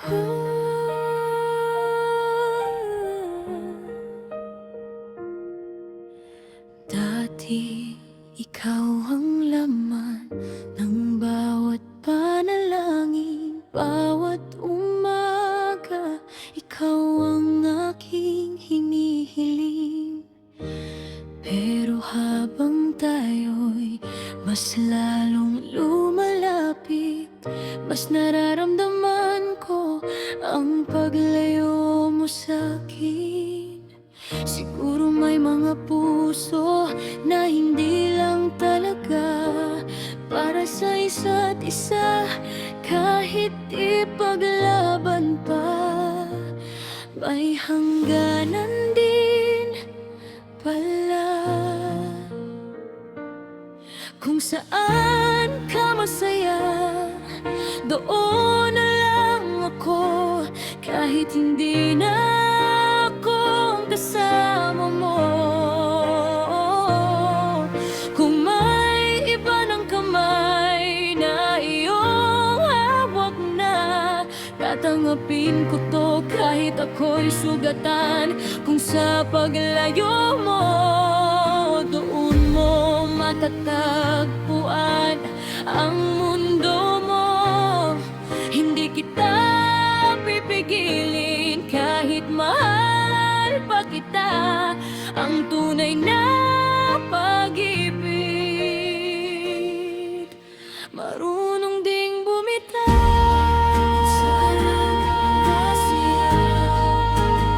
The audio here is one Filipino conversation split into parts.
Dati ikaw ang laman ng bawat panalangin, bawat umaga ikaw ang aking hinihiling. Pero habang tayo'y mas lalong lumalapit, mas nararamdaman ko ang paglayo mo sa'kin. Siguro may mga puso na hindi lang talaga para sa isa't isa. Kahit ipaglaban pa, may hangganan din pala. Kung saan ka masaya, doon na lang ako. Kahit hindi na akong kasama mo, kung may iba ng kamay na iyong hawak na, tatanggapin ko to kahit ako'y sugatan. Kung sa paglayo mo, doon mo matatagpuan ang mundo mo. Hindi kita pipigilin kahit mahal pa kita. Ang tunay na pag-ibig marunong ding bumitaw. Saan kasi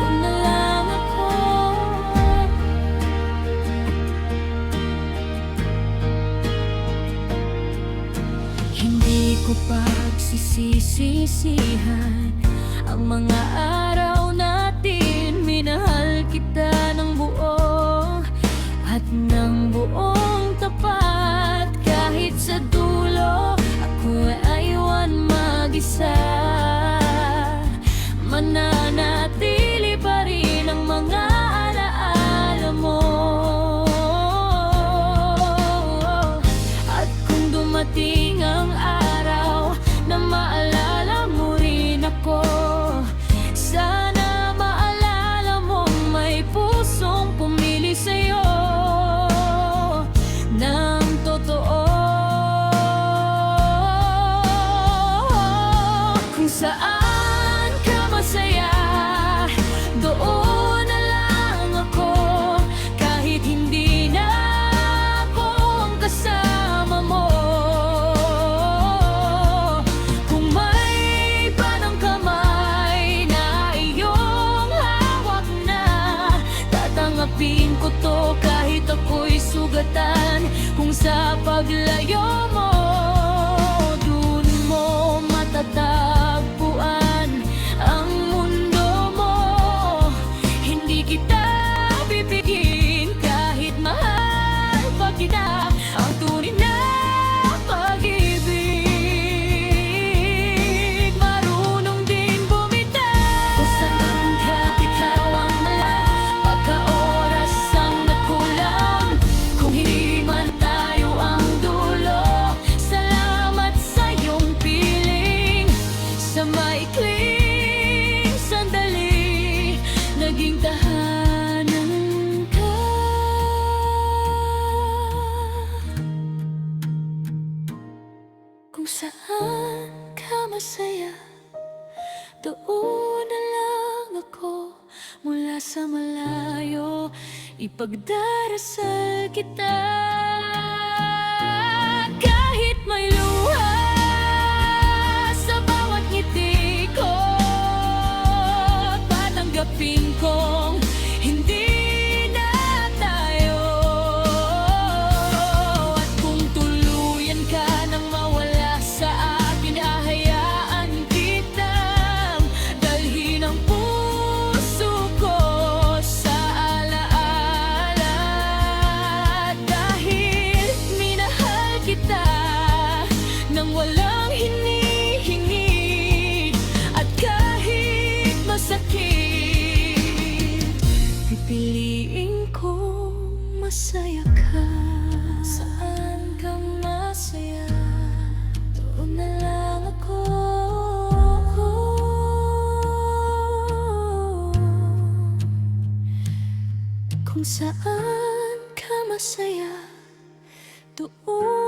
doon na lang ako. Hindi ko pagsisisihan ang mga araw natin. Minahal kita ng buo at ng buong tapat. Kahit sa dulo ako ay iwan mag-isa, mananatili pa rin ang mga alaala mo. At kung dumating ang araw na maalala mo rin ako, sana maalala mong may pusong pumili sa'yo ng totoo. Kung saan ka masaya, doon na lang ako. Kahit hindi na ako ang kasama mo, kung may iba ng kamay na iyong hawak na, tatanggapin ko to kahit ako'y sugatan. Kung sa paglayo mo, dun mo matatagpuan ang mundo mo. Hindi kita pipigin kahit mahal pa kita. Ang tunay na pag-ibig marunong din bumitaw. Kung saan ka, ikaw ang malang, pagka-oras ang nakulang. Kung hindi man tayo ang dulo, salamat sa iyong piling. Sa maikling sandali, naging tahanan ka. Kung saan ka masaya, doon na lang ako. Mula sa malayo, ipagdarasal kita. Kahit may luha sa bawat ngiti ko, tatanggapin kong hindi na tayo. At kung tuluyan ka nang mawala sa akin, hahayaan kitang dalhin ang puso ko sa alaala. Dahil Kung saan ka masaya, doon